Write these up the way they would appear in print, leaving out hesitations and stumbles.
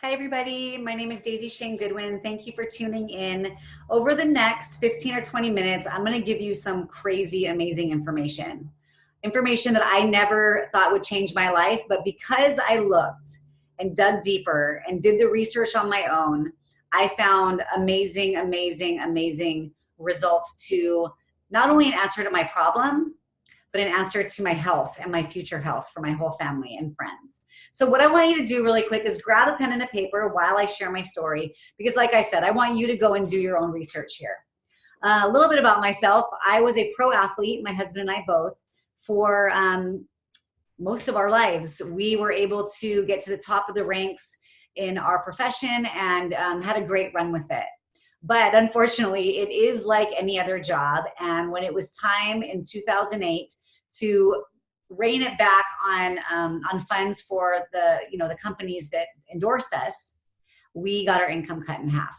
Hi, everybody. My name is Daisy Shane Goodwin. Thank you for tuning in. Over the next 15 or 20 minutes, I'm going to give you some crazy, amazing information. Information that I never thought would change my life, but because I looked and dug deeper and did the research on my own, I found amazing, amazing, amazing results to not only an answer to my problem, but an answer to my health and my future health for my whole family and friends. So what I want you to do really quick is grab a pen and a paper while I share my story, because like I said, I want you to go and do your own research here. A little bit about myself. I was a pro athlete, my husband and I both, for most of our lives. We were able to get to the top of the ranks in our profession and had a great run with it. But unfortunately, it is like any other job. And when it was time in 2008 to rein it back on funds for the companies that endorsed us, we got our income cut in half.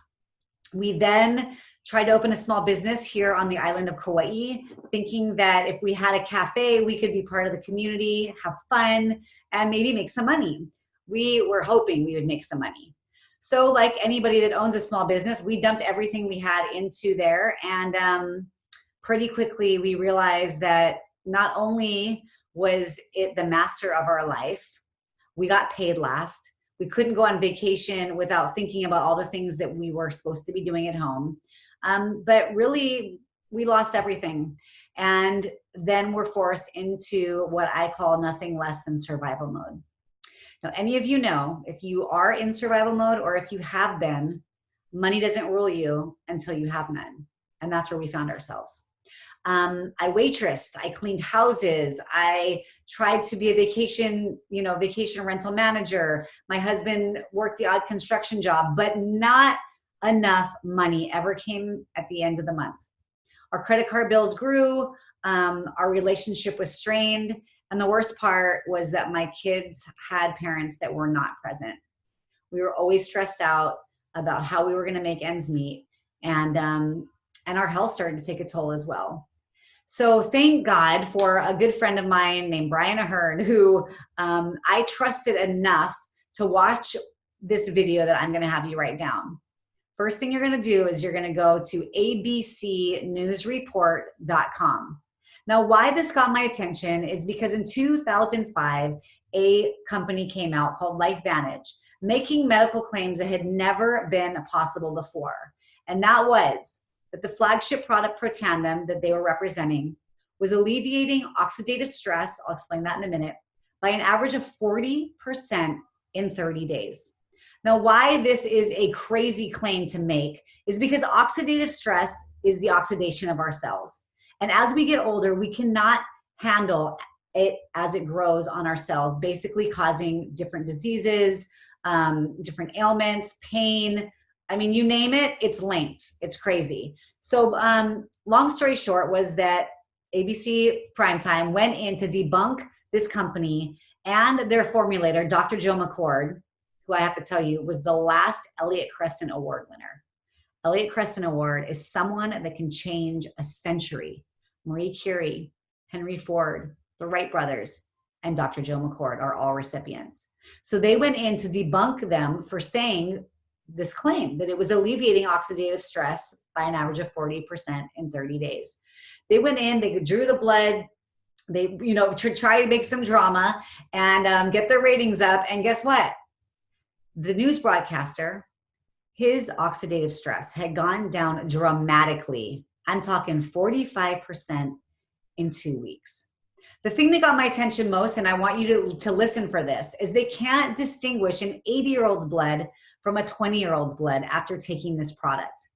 We then tried to open a small business here on the island of Kauai, thinking that if we had a cafe, we could be part of the community, have fun, and maybe make some money. We were hoping we would make some money. So like anybody that owns a small business, we dumped everything we had into there. And pretty quickly, we realized that not only was it the master of our life, we got paid last. We couldn't go on vacation without thinking about all the things that we were supposed to be doing at home. But really, we lost everything. And then we're forced into what I call nothing less than survival mode. Now, any of you know, if you are in survival mode or if you have been, money doesn't rule you until you have none. And that's where we found ourselves. I waitressed, I cleaned houses, I tried to be a vacation rental manager. My husband worked the odd construction job, but not enough money ever came at the end of the month. Our credit card bills grew, our relationship was strained, and the worst part was that my kids had parents that were not present. We were always stressed out about how we were going to make ends meet, and our health started to take a toll as well. So thank God for a good friend of mine named Brian Ahern, who I trusted enough to watch this video that I'm going to have you write down. First thing you're going to do is you're going to go to abcnewsreport.com. Now, why this got my attention is because in 2005, a company came out called LifeVantage, making medical claims that had never been possible before. And that was that the flagship product Protandim that they were representing was alleviating oxidative stress, I'll explain that in a minute, by an average of 40% in 30 days. Now, why this is a crazy claim to make is because oxidative stress is the oxidation of our cells. And as we get older, we cannot handle it as it grows on our cells, basically causing different diseases, different ailments, pain. I mean, you name it, it's linked. It's crazy. So long story short was that ABC Primetime went in to debunk this company and their formulator, Dr. Joe McCord, who I have to tell you was the last Elliott Crescent Award winner. Elliott Crescent Award is someone that can change a century. Marie Curie, Henry Ford, the Wright brothers, and Dr. Joe McCord are all recipients. So they went in to debunk them for saying this claim that it was alleviating oxidative stress by an average of 40% in 30 days. They went in, they drew the blood, they try to make some drama and get their ratings up. And guess what? The news broadcaster, his oxidative stress had gone down dramatically. I'm talking 45% in 2 weeks. The thing that got my attention most, and I want you to listen for this, is they can't distinguish an 80-year-old's blood from a 20-year-old's blood after taking this product.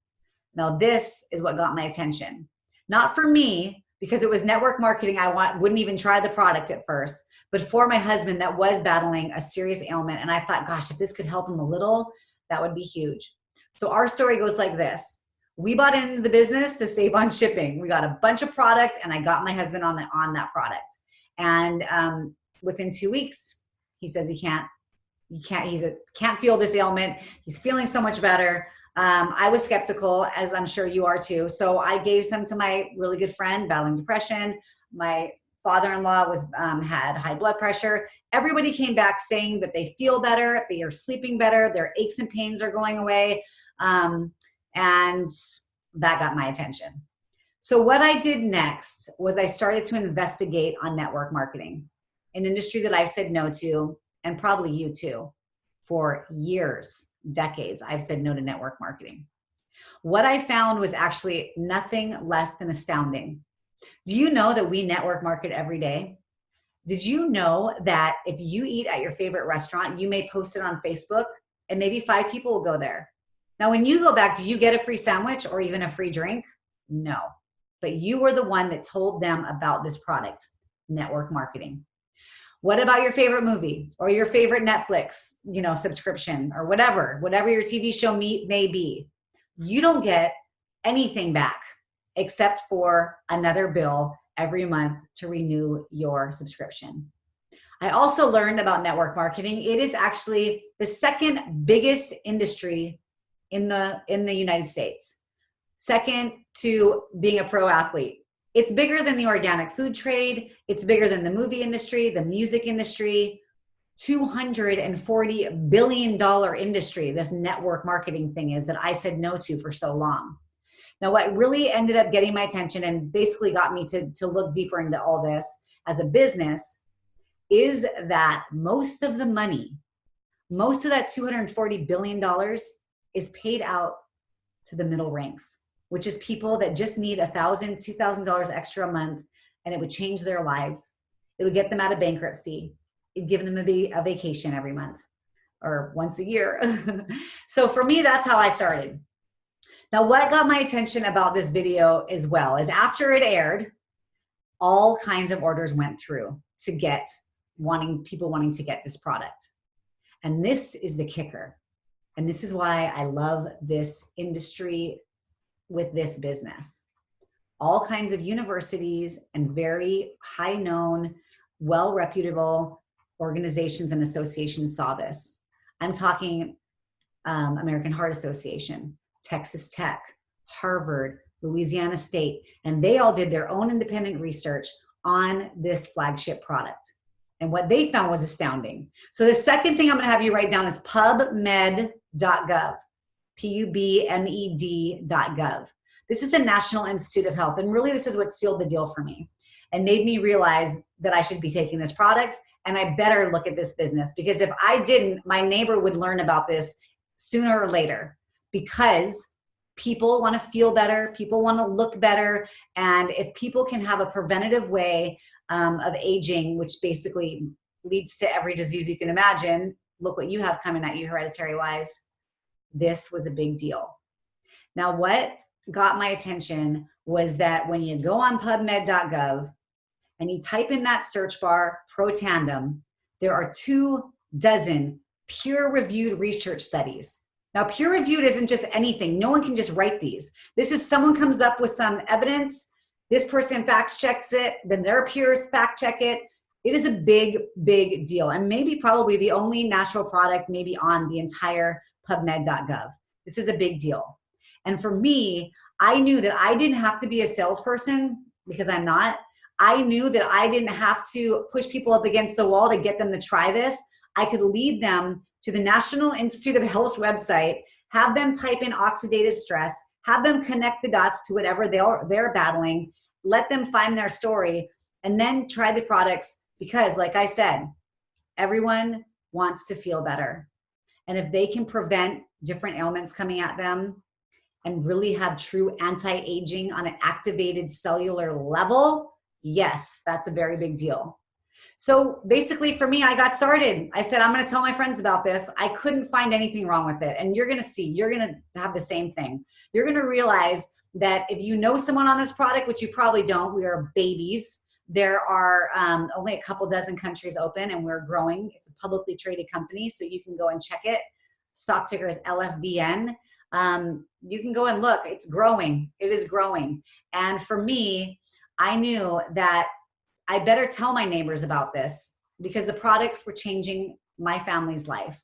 Now, this is what got my attention. Not for me, because it was network marketing. Wouldn't even try the product at first, but for my husband that was battling a serious ailment. And I thought, gosh, if this could help him a little, that would be huge. So our story goes like this. We bought into the business to save on shipping. We got a bunch of product and I got my husband on that product. And within 2 weeks, he says he can't feel this ailment. He's feeling so much better. I was skeptical, as I'm sure you are too. So I gave some to my really good friend battling depression. My father-in-law had high blood pressure, Everybody came back saying that they feel better, they are sleeping better, their aches and pains are going away. And that got my attention. So what I did next was I started to investigate on network marketing, an industry that I've said no to, and probably you too. For years, decades, I've said no to network marketing. What I found was actually nothing less than astounding. Do you know that we network market every day? Did you know that if you eat at your favorite restaurant, you may post it on Facebook and maybe 5 people will go there? Now, when you go back, do you get a free sandwich or even a free drink? No, but you were the one that told them about this product, network marketing. What about your favorite movie or your favorite Netflix, subscription or whatever your TV show may be? You don't get anything back except for another bill every month to renew your subscription. I also learned about network marketing. It is actually the second biggest industry in the United States, second to being a pro athlete. It's bigger than the organic food trade. It's bigger than the movie industry, the music industry, $240 billion industry, this network marketing thing is that I said no to for so long. Now, what really ended up getting my attention and basically got me to look deeper into all this as a business is that most of the money, most of that $240 billion is paid out to the middle ranks, which is people that just need $1,000, $2,000 extra a month, and it would change their lives. It would get them out of bankruptcy. It'd give them a vacation every month or once a year. So for me, that's how I started. Now, what got my attention about this video as well is after it aired, all kinds of orders went through to get people wanting to get this product. And this is the kicker. And this is why I love this industry with this business. All kinds of universities and very high known, well reputable organizations and associations saw this. I'm talking American Heart Association, Texas Tech, Harvard, Louisiana State, and they all did their own independent research on this flagship product. And what they found was astounding. So the second thing I'm gonna have you write down is pubmed.gov, PUBMED.gov. This is the National Institute of Health, and really this is what sealed the deal for me and made me realize that I should be taking this product and I better look at this business, because if I didn't, my neighbor would learn about this sooner or later, because people want to feel better, people want to look better, and if people can have a preventative way of aging, which basically leads to every disease you can imagine, look what you have coming at you hereditary wise, this was a big deal. Now, what got my attention was that when you go on pubmed.gov and you type in that search bar, Protandim, there are 24 peer-reviewed research studies. Now, peer-reviewed isn't just anything. No one can just write these. This is someone comes up with some evidence, this person fact checks it, then their peers fact check it. It is a big, big deal, and maybe probably the only natural product maybe on the entire pubmed.gov. This is a big deal. And for me, I knew that I didn't have to be a salesperson, because I'm not. I knew that I didn't have to push people up against the wall to get them to try this. I could lead them to the National Institute of Health's website, have them type in oxidative stress, have them connect the dots to whatever they're battling, let them find their story, and then try the products, because like I said, everyone wants to feel better. And if they can prevent different ailments coming at them and really have true anti-aging on an activated cellular level, yes, that's a very big deal. So basically for me, I got started. I said, I'm going to tell my friends about this. I couldn't find anything wrong with it. And you're going to see, you're going to have the same thing. You're going to realize that if you know someone on this product, which you probably don't, we are babies. There are only a couple dozen countries open, and we're growing. It's a publicly traded company, so you can go and check it. Stock ticker is LFVN. You can go and look. It's growing. It is growing. And for me, I knew that I better tell my neighbors about this, because the products were changing my family's life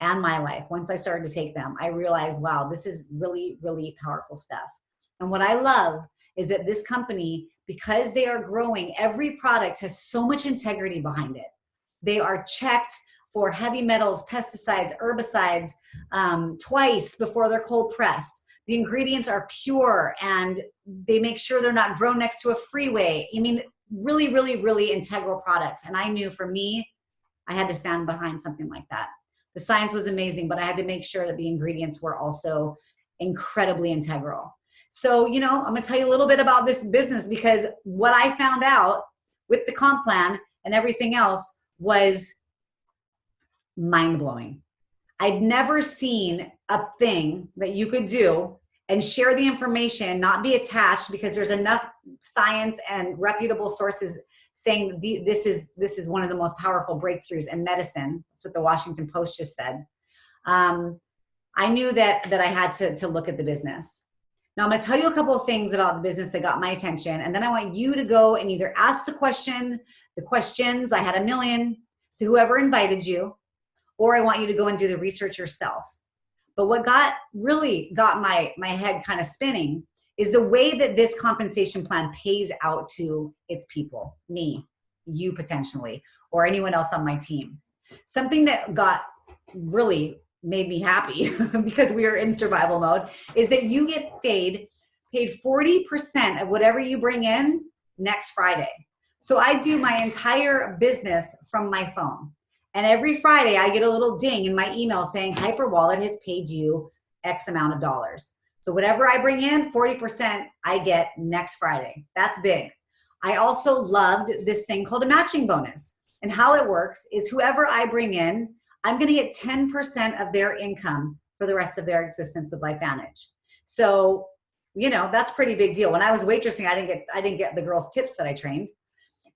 and my life. Once I started to take them, I realized, wow, this is really, really powerful stuff. And what I love is that this company, because they are growing, every product has so much integrity behind it. They are checked for heavy metals, pesticides, herbicides, twice before they're cold pressed. The ingredients are pure and they make sure they're not grown next to a freeway. I mean, really, really, really integral products. And I knew for me, I had to stand behind something like that. The science was amazing, but I had to make sure that the ingredients were also incredibly integral. So, you know, I'm going to tell you a little bit about this business, because what I found out with the comp plan and everything else was mind-blowing. I'd never seen a thing that you could do and share the information, not be attached, because there's enough science and reputable sources saying this is one of the most powerful breakthroughs in medicine. That's what the Washington Post just said. I knew that I had to look at the business. Now I'm going to tell you a couple of things about the business that got my attention, and then I want you to go and either ask the questions, I had a million, to whoever invited you, or I want you to go and do the research yourself. But what really got my head kind of spinning is the way that this compensation plan pays out to its people, me, you potentially, or anyone else on my team. Something that really made me happy because we are in survival mode is that you get paid 40% of whatever you bring in next Friday. So I do my entire business from my phone. And every Friday I get a little ding in my email saying Hyperwallet has paid you X amount of dollars. So whatever I bring in, 40% I get next Friday. That's big. I also loved this thing called a matching bonus. And how it works is whoever I bring in, I'm going to get 10% of their income for the rest of their existence with LifeVantage. So, you know, that's a pretty big deal. When I was waitressing, I didn't get the girls' tips that I trained.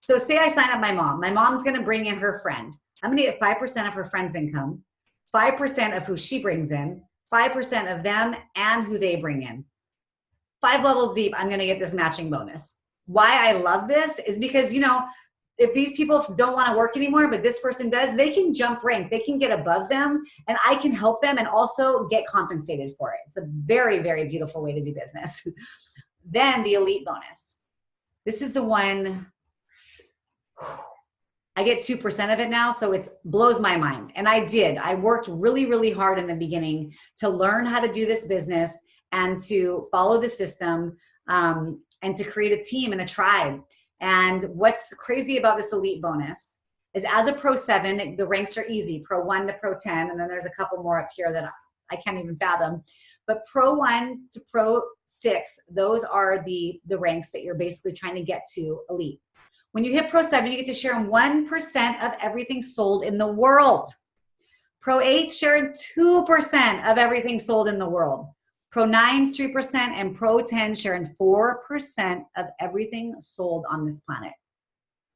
So say I sign up my mom. My mom's going to bring in her friend. I'm going to get 5% of her friend's income, 5% of who she brings in, 5% of them and who they bring in. 5 levels deep, I'm going to get this matching bonus. Why I love this is because, you know, if these people don't want to work anymore, but this person does, they can jump rank. They can get above them, and I can help them and also get compensated for it. It's a very, very beautiful way to do business. Then the elite bonus. This is the one, I get 2% of it now, so it blows my mind. And I worked really, really hard in the beginning to learn how to do this business and to follow the system and to create a team and a tribe. And what's crazy about this elite bonus is as a Pro 7, the ranks are easy, Pro 1 to Pro 10, and then there's a couple more up here that I can't even fathom. But Pro 1 to Pro 6, those are the ranks that you're basically trying to get to elite. When you hit Pro 7, you get to share in 1% of everything sold in the world. Pro 8 share in 2% of everything sold in the world. Pro 9's 3%, and Pro 10 share in 4% of everything sold on this planet.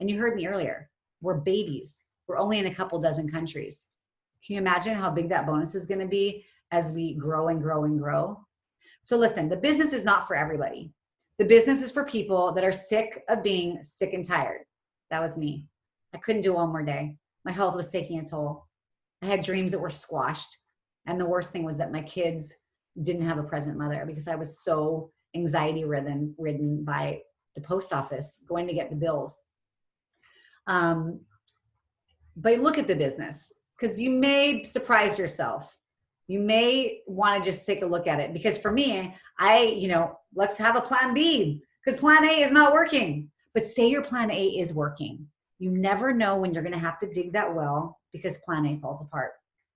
And you heard me earlier, we're babies. We're only in a couple dozen countries. Can you imagine how big that bonus is going to be as we grow and grow and grow? So listen, the business is not for everybody. The business is for people that are sick of being sick and tired. That was me. I couldn't do one more day. My health was taking a toll. I had dreams that were squashed. And the worst thing was that my kids didn't have a present mother because I was so anxiety ridden by the post office going to get the bills. But look at the business, because you may surprise yourself. You may want to just take a look at it, because for me, let's have a plan B, because plan A is not working. But say your plan A is working. You never know when you're going to have to dig that well because plan A falls apart.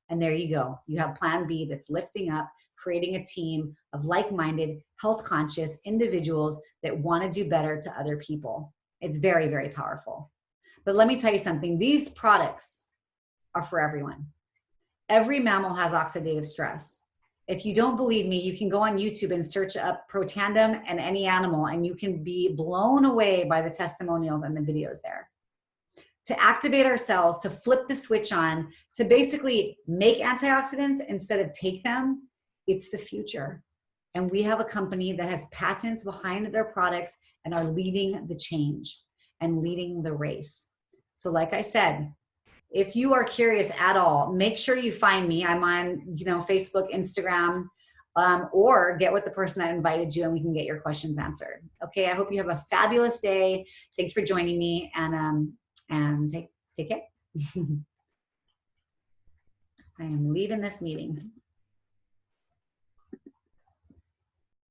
And there you go. You have plan B that's lifting up, creating a team of like-minded, health-conscious individuals that want to do better to other people. It's very, very powerful. But let me tell you something. These products are for everyone. Every mammal has oxidative stress. If you don't believe me, you can go on YouTube and search up Protandem and any animal, and you can be blown away by the testimonials and the videos there. To activate ourselves, to flip the switch on, to basically make antioxidants instead of take them, it's the future. And we have a company that has patents behind their products and are leading the change and leading the race. So like I said, if you are curious at all, make sure you find me. I'm on, Facebook, Instagram, or get with the person that invited you and we can get your questions answered. Okay, I hope you have a fabulous day. Thanks for joining me, and take care. I am leaving this meeting.